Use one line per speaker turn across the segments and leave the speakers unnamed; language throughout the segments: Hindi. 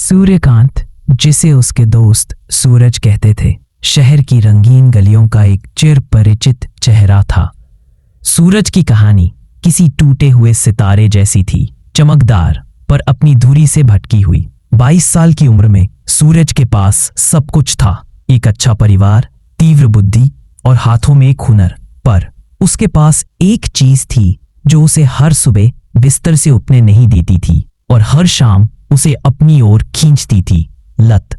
सूर्यकांत, जिसे उसके दोस्त सूरज कहते थे, शहर की रंगीन गलियों का एक चिर परिचित चेहरा था। सूरज की कहानी किसी टूटे हुए सितारे जैसी थी, चमकदार पर अपनी धुरी से भटकी हुई। 22 साल की उम्र में सूरज के पास सब कुछ था, एक अच्छा परिवार, तीव्र बुद्धि और हाथों में एक हुनर। पर उसके पास एक चीज थी जो उसे हर सुबह बिस्तर से उठने नहीं देती थी और हर शाम उसे अपनी ओर खींचती थी, लत।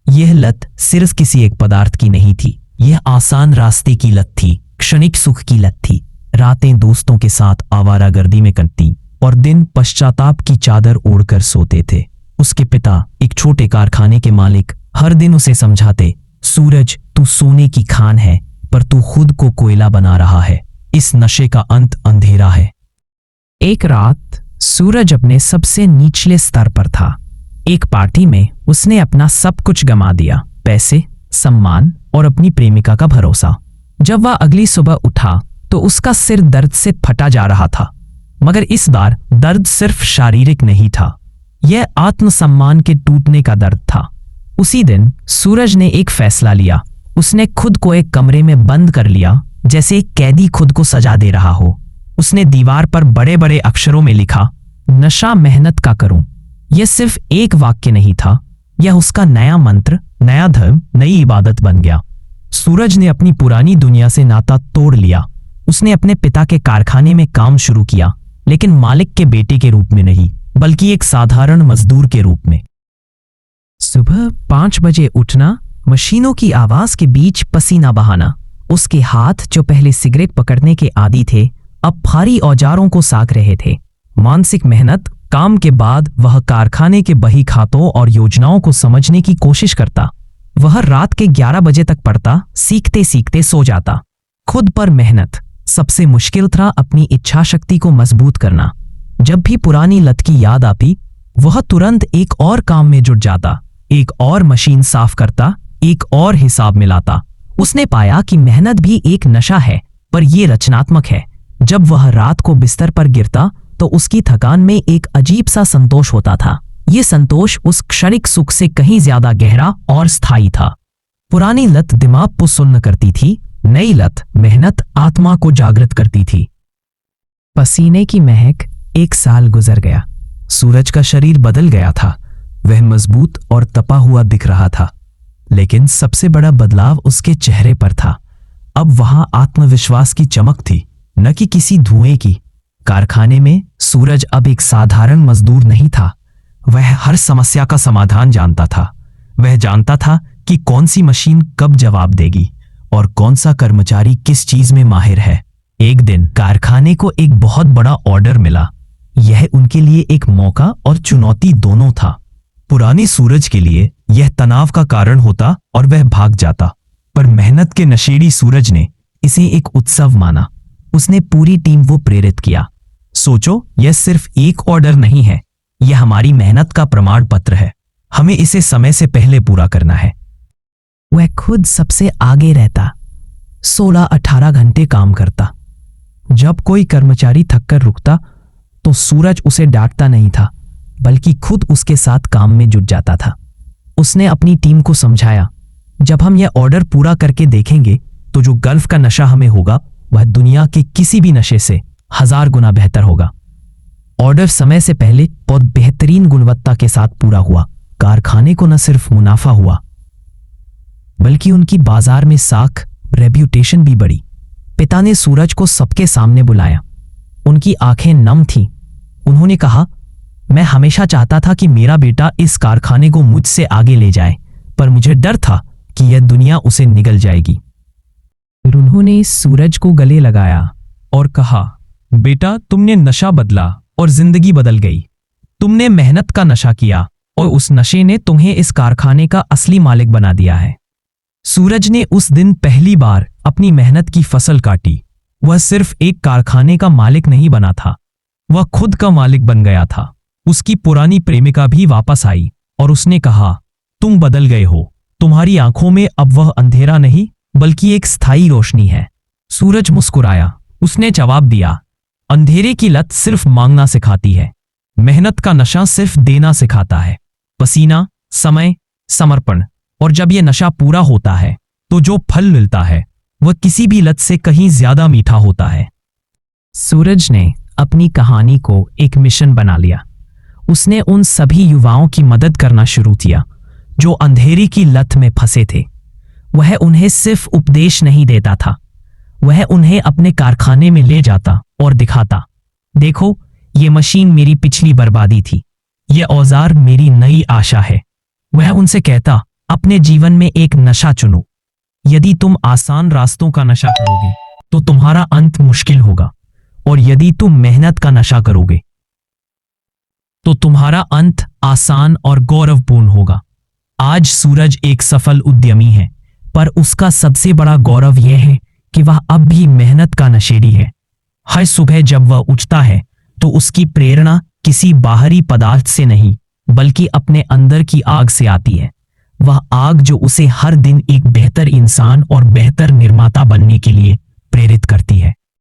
यह लत सिर्फ किसी एक पदार्थ की नहीं थी, यह आसान रास्ते की लत थी, क्षणिक सुख की लत थी। रातें दोस्तों के साथ आवारागर्दी में कटती और दिन पश्चाताप की चादर ओढ़कर सोते थे। उसके पिता, एक छोटे कारखाने के मालिक, हर दिन उसे समझाते, सूरज, तू सोने की खान है, पर तू खुद को कोयला बना रहा है। इस नशे का अंत अंधेरा है। एक रात सूरज अपने सबसे निचले स्तर पर था। एक पार्टी में उसने अपना सब कुछ गंवा दिया, पैसे, सम्मान और अपनी प्रेमिका का भरोसा। जब वह अगली सुबह उठा तो उसका सिर दर्द से फटा जा रहा था, मगर इस बार दर्द सिर्फ शारीरिक नहीं था, यह आत्मसम्मान के टूटने का दर्द था। उसी दिन सूरज ने एक फैसला लिया। उसने खुद को एक कमरे में बंद कर लिया, जैसे एक कैदी खुद को सजा दे रहा हो। उसने दीवार पर बड़े बड़े अक्षरों में लिखा, नशा मेहनत का करूं। यह सिर्फ एक वाक्य नहीं था, यह उसका नया मंत्र, नया धर्म, नई इबादत बन गया। सूरज ने अपनी पुरानी दुनिया से नाता तोड़ लिया। उसने अपने पिता के कारखाने में काम शुरू किया, लेकिन मालिक के बेटे के रूप में नहीं, बल्कि एक साधारण मजदूर के रूप में। सुबह 5 बजे उठना, मशीनों की आवाज के बीच पसीना बहाना। उसके हाथ, जो पहले सिगरेट पकड़ने के आदी थे, अब भारी औजारों को साक रहे थे। मानसिक मेहनत। काम के बाद वह कारखाने के बही खातों और योजनाओं को समझने की कोशिश करता। वह रात के 11 बजे तक पढ़ता, सीखते सीखते सो जाता। खुद पर मेहनत। सबसे मुश्किल था अपनी इच्छा शक्ति को मजबूत करना। जब भी पुरानी लत की याद आती, वह तुरंत एक और काम में जुट जाता, एक और मशीन साफ करता, एक और हिसाब मिलाता। उसने पाया कि मेहनत भी एक नशा है, पर यह रचनात्मक है। जब वह रात को बिस्तर पर गिरता तो उसकी थकान में एक अजीब सा संतोष होता था। यह संतोष उस क्षणिक सुख से कहीं ज्यादा गहरा और स्थायी था। पुरानी लत दिमाग को सुन्न करती थी, नई लत मेहनत आत्मा को जागृत करती थी। पसीने की महक। 1 साल गुजर गया। सूरज का शरीर बदल गया था। वह मजबूत और तपा हुआ दिख रहा था, लेकिन सबसे बड़ा बदलाव उसके चेहरे पर था। अब वहां आत्मविश्वास की चमक थी, न कि किसी धुएं की। कारखाने में सूरज अब एक साधारण मजदूर नहीं था, वह हर समस्या का समाधान जानता था। वह जानता था कि कौन सी मशीन कब जवाब देगी और कौन सा कर्मचारी किस चीज में माहिर है। एक दिन कारखाने को एक बहुत बड़ा ऑर्डर मिला। यह उनके लिए एक मौका और चुनौती दोनों था। पुरानी सूरज के लिए यह तनाव का कारण होता और वह भाग जाता, पर मेहनत के नशेड़ी सूरज ने इसे एक उत्सव माना। उसने पूरी टीम को प्रेरित किया। सोचो, यह सिर्फ एक ऑर्डर नहीं है, यह हमारी मेहनत का प्रमाण पत्र है। हमें इसे समय से पहले पूरा करना है। वह खुद सबसे आगे रहता, 16-18 घंटे काम करता। जब कोई कर्मचारी थककर रुकता तो सूरज उसे डांटता नहीं था, बल्कि खुद उसके साथ काम में जुट जाता था। उसने अपनी टीम को समझाया, जब हम यह ऑर्डर पूरा करके देखेंगे तो जो गल्फ का नशा हमें होगा, वह दुनिया के किसी भी नशे से 1000 गुना बेहतर होगा। ऑर्डर समय से पहले और बेहतरीन गुणवत्ता के साथ पूरा हुआ। कारखाने को न सिर्फ मुनाफा हुआ, बल्कि उनकी बाजार में साख, रेप्यूटेशन भी बढ़ी। पिता ने सूरज को सबके सामने बुलाया। उनकी आंखें नम थीं। उन्होंने कहा, मैं हमेशा चाहता था कि मेरा बेटा इस कारखाने को मुझसे आगे ले जाए, पर मुझे डर था कि यह दुनिया उसे निगल जाएगी। फिर उन्होंने सूरज को गले लगाया और कहा, बेटा, तुमने नशा बदला और जिंदगी बदल गई। तुमने मेहनत का नशा किया और उस नशे ने तुम्हें इस कारखाने का असली मालिक बना दिया है। सूरज ने उस दिन पहली बार अपनी मेहनत की फसल काटी। वह सिर्फ एक कारखाने का मालिक नहीं बना था, वह खुद का मालिक बन गया था। उसकी पुरानी प्रेमिका भी वापस आई और उसने कहा, तुम बदल गए हो। तुम्हारी आंखों में अब वह अंधेरा नहीं, बल्कि एक स्थायी रोशनी है। सूरज मुस्कुराया। उसने जवाब दिया, अंधेरे की लत सिर्फ मांगना सिखाती है, मेहनत का नशा सिर्फ देना सिखाता है। पसीना, समय, समर्पण। और जब यह नशा पूरा होता है तो जो फल मिलता है वह किसी भी लत से कहीं ज्यादा मीठा होता है। सूरज ने अपनी कहानी को एक मिशन बना लिया। उसने उन सभी युवाओं की मदद करना शुरू किया जो अंधेरी की लत में फंसे थे। वह उन्हें सिर्फ उपदेश नहीं देता था, वह उन्हें अपने कारखाने में ले जाता और दिखाता, देखो ये मशीन मेरी पिछली बर्बादी थी, ये औजार मेरी नई आशा है। वह उनसे कहता, अपने जीवन में एक नशा चुनो। यदि तुम आसान रास्तों का नशा करोगे तो तुम्हारा अंत मुश्किल होगा, और यदि तुम मेहनत का नशा करोगे तो तुम्हारा अंत आसान और गौरवपूर्ण होगा। आज सूरज एक सफल उद्यमी है, पर उसका सबसे बड़ा गौरव यह है कि वह अब भी मेहनत का नशेड़ी है। हर सुबह जब वह उठता है तो उसकी प्रेरणा किसी बाहरी पदार्थ से नहीं बल्कि अपने अंदर की आग से आती है। वह आग जो उसे हर दिन एक बेहतर इंसान और बेहतर निर्माता